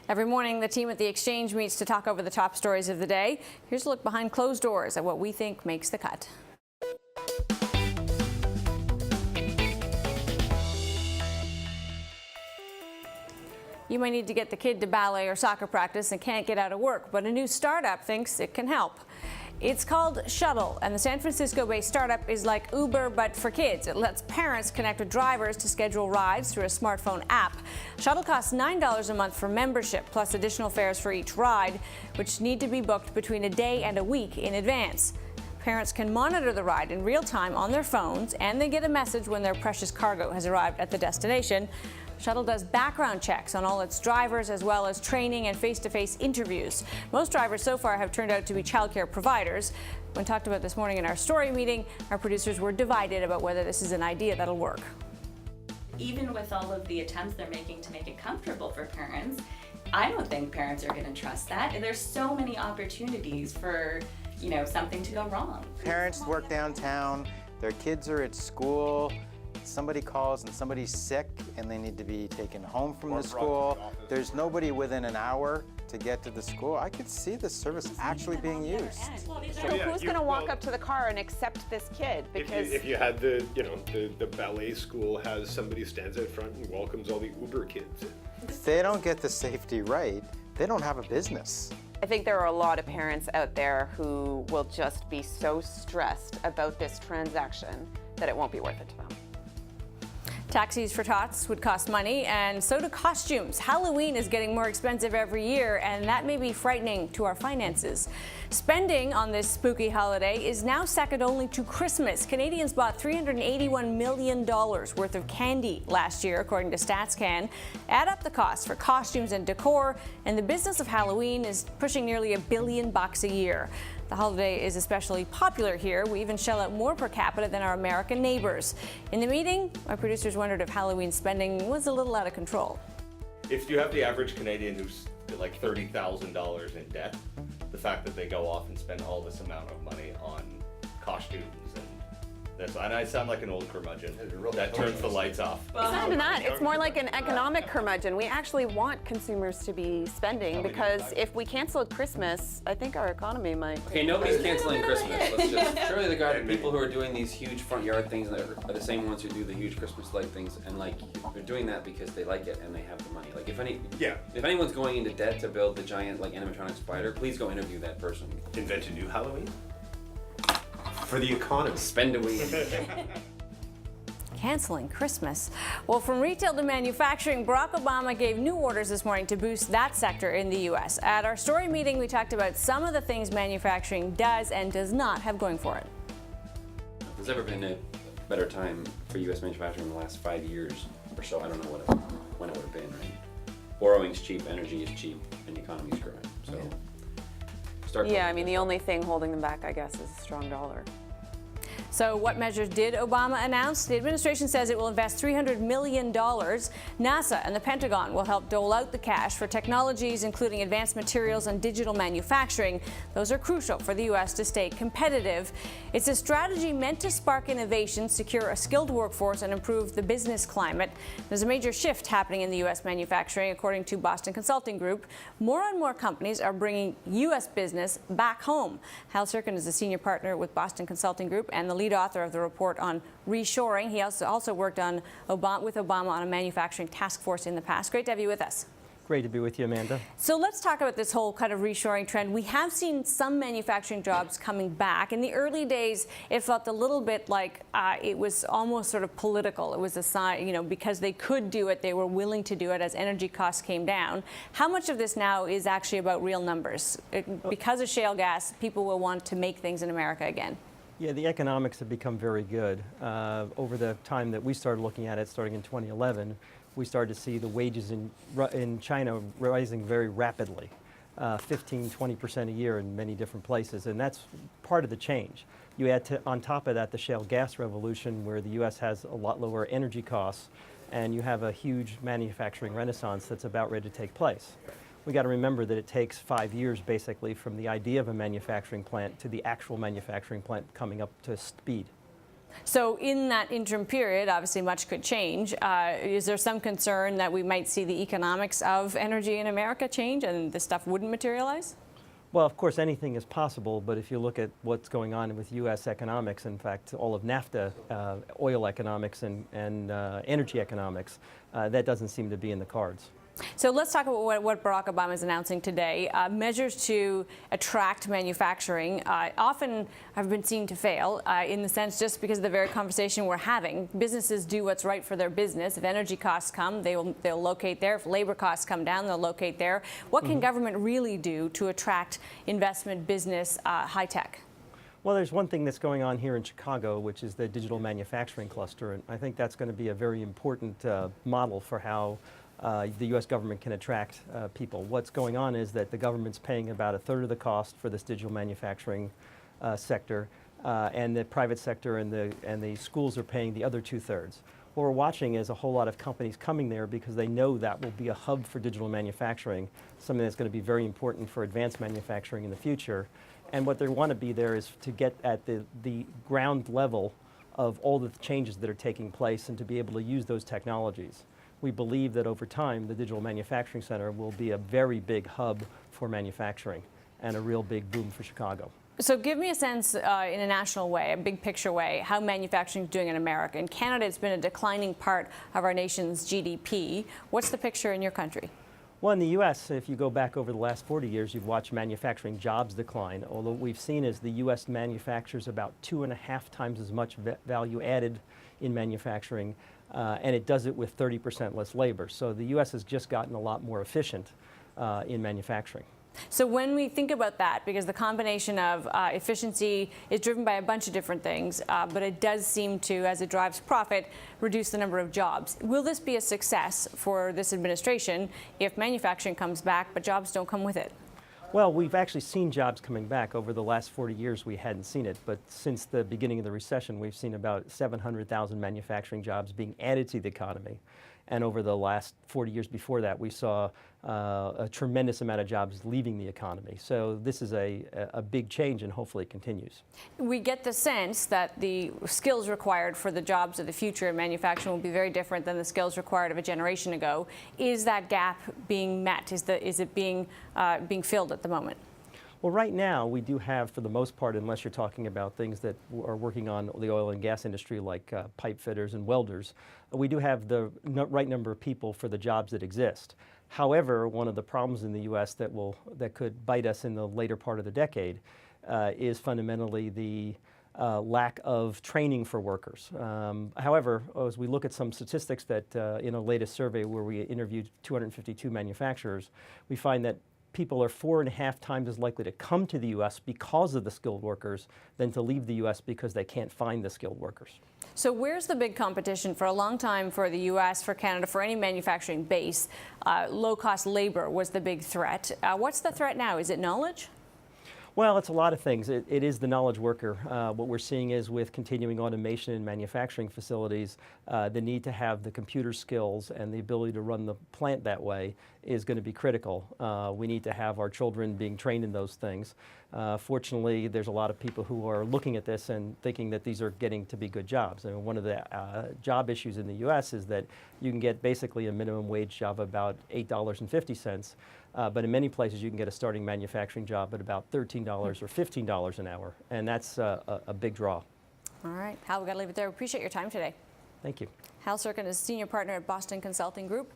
Every morning, the team at The Exchange meets to talk over the top stories of the day. Here's a look behind closed doors at what we think makes the cut. You might need to get the kid to ballet or soccer practice and can't get out of work, but a new startup thinks it can help. It's called Shuttle, and the San Francisco-based startup is like Uber, but for kids. It lets parents connect with drivers to schedule rides through a smartphone app. Shuttle costs $9 a month for membership, plus additional fares for each ride, which need to be booked between a day and a week in advance. Parents can monitor the ride in real time on their phones, and they get a message when their precious cargo has arrived at the destination. Shuttle does background checks on all its drivers, as well as training and face-to-face interviews. Most drivers so far have turned out to be childcare providers. When talked about this morning in our story meeting, our producers were divided about whether this is an idea that'll work. Even with all of the attempts they're making to make it comfortable for parents, I don't think parents are going to trust that. And there's so many opportunities for, something to go wrong. Parents work downtown, their kids are at school. Somebody calls and somebody's sick and they need to be taken home from the school. There's nobody within an hour to get to the school. I could see the service actually being used. So who's going to walk up to the car and accept this kid? Because if you had the ballet school has somebody stands out front and welcomes all the Uber kids in. If they don't get the safety right, they don't have a business. I think there are a lot of parents out there who will just be so stressed about this transaction that it won't be worth it to them. Taxis for tots would cost money, and so do costumes. Halloween is getting more expensive every year, and that may be frightening to our finances. Spending on this spooky holiday is now second only to Christmas. Canadians bought $381 million worth of candy last year, according to StatsCan. Add up the costs for costumes and decor, and the business of Halloween is pushing nearly $1 billion a year. The holiday is especially popular here. We even shell out more per capita than our American neighbors. In the meeting, our producers wondered if Halloween spending was a little out of control. If you have the average Canadian who's like $30,000 in debt, the fact that they go off and spend all this amount of money on costumes and I sound like an old curmudgeon that turns the lights off. It's not even that. It's more like an economic curmudgeon. We actually want consumers to be spending because if we cancel Christmas, I think our economy might. Okay, nobody's canceling Christmas. Let's just surely the people who are doing these huge front yard things are the same ones who do the huge Christmas light things, and they're doing that because they like it and they have the money. Like if anyone's going into debt to build the giant animatronic spider, please go interview that person. Invent a new Halloween? For the economy. Spend a week. Canceling Christmas. Well, from retail to manufacturing, Barack Obama gave new orders this morning to boost that sector in the U.S. At our story meeting, we talked about some of the things manufacturing does and does not have going for it. If there's ever been a better time for U.S. manufacturing in the last 5 years or so, I don't know when it would have been, right? Borrowing's cheap, energy is cheap, and the economy's growing. So, the only thing holding them back, I guess, is a strong dollar. So what measures did Obama announce? The administration says it will invest $300 million. NASA and the Pentagon will help dole out the cash for technologies including advanced materials and digital manufacturing. Those are crucial for the U.S. to stay competitive. It's a strategy meant to spark innovation, secure a skilled workforce, and improve the business climate. There's a major shift happening in the U.S. manufacturing, according to Boston Consulting Group. More and more companies are bringing U.S. business back home. Hal Sirkin is a senior partner with Boston Consulting Group and the lead author of the report on reshoring. He also worked with Obama on a manufacturing task force in the past. Great to have you with us. Great to be with you, Amanda. So let's talk about this whole kind of reshoring trend. We have seen some manufacturing jobs coming back. In the early days, it felt a little bit like it was almost sort of political. It was a sign, because they could do it, they were willing to do it as energy costs came down. How much of this now is actually about real numbers? Because of shale gas, people will want to make things in America again. Yeah, the economics have become very good. Over the time that we started looking at it, starting in 2011, we started to see the wages in China rising very rapidly, 15–20% a year in many different places, and that's part of the change. You add on top of that the shale gas revolution, where the U.S. has a lot lower energy costs, and you have a huge manufacturing renaissance that's about ready to take place. We got to remember that it takes 5 years basically from the idea of a manufacturing plant to the actual manufacturing plant coming up to speed. So in that interim period, obviously much could change. Is there some concern that we might see the economics of energy in America change and this stuff wouldn't materialize? Well, of course, anything is possible, but if you look at what's going on with U.S. economics, in fact, all of NAFTA, oil economics and energy economics, that doesn't seem to be in the cards. So let's talk about what Barack Obama is announcing today. Measures to attract manufacturing often have been seen to fail in the sense just because of the very conversation we're having. Businesses do what's right for their business. If energy costs come, they'll locate there. If labor costs come down, they'll locate there. What can government really do to attract investment, business, high tech? Well, there's one thing that's going on here in Chicago, which is the digital manufacturing cluster, and I think that's going to be a very important model for how the U.S. government can attract people. What's going on is that the government's paying about 1/3 of the cost for this digital manufacturing sector, and the private sector and the schools are paying the other 2/3. What we're watching is a whole lot of companies coming there because they know that will be a hub for digital manufacturing, something that's going to be very important for advanced manufacturing in the future. And what they want to be there is to get at the ground level of all the changes that are taking place and to be able to use those technologies. We believe that over time, the Digital Manufacturing Center will be a very big hub for manufacturing and a real big boom for Chicago. So give me a sense in a national way, a big picture way, how manufacturing is doing in America. In Canada, it's been a declining part of our nation's GDP. What's the picture in your country? Well, in the U.S., if you go back over the last 40 years, you've watched manufacturing jobs decline. Although what we've seen is the U.S. manufactures about 2.5 times as much value added in manufacturing, and it does it with 30% less labor. So the U.S. has just gotten a lot more efficient in manufacturing. So when we think about that, because the combination of efficiency is driven by a bunch of different things, but it does seem to, as it drives profit, reduce the number of jobs. Will this be a success for this administration if manufacturing comes back, but jobs don't come with it? Well, we've actually seen jobs coming back. Over the last 40 years, we hadn't seen it. But since the beginning of the recession, we've seen about 700,000 manufacturing jobs being added to the economy. And over the last 40 years before that, we saw a tremendous amount of jobs leaving the economy. So this is a big change, and hopefully it continues. We get the sense that the skills required for the jobs of the future in manufacturing will be very different than the skills required of a generation ago. Is that gap being met? Is it being filled at the moment? Well, right now, we do have, for the most part, unless you're talking about things that are working on the oil and gas industry like pipe fitters and welders, we do have the right number of people for the jobs that exist. However, one of the problems in the U.S. that could bite us in the later part of the decade is fundamentally the lack of training for workers. However, as we look at some statistics that in a latest survey where we interviewed 252 manufacturers, we find that people are 4.5 times as likely to come to the U.S. because of the skilled workers than to leave the U.S. because they can't find the skilled workers. So where's the big competition? For a long time, for the U.S., for Canada, for any manufacturing base, low-cost labor was the big threat. What's the threat now? Is it knowledge? Well, it's a lot of things. It is the knowledge worker. What we're seeing is with continuing automation in manufacturing facilities, the need to have the computer skills and the ability to run the plant that way is going to be critical. We need to have our children being trained in those things. Fortunately, there's a lot of people who are looking at this and thinking that these are getting to be good jobs. And one of the job issues in the U.S. is that you can get basically a minimum wage job about $8.50. But in many places, you can get a starting manufacturing job at about $13 or $15 an hour, and that's a big draw. All right, Hal, we've got to leave it there. We appreciate your time today. Thank you. Hal Serkin is Senior Partner at Boston Consulting Group.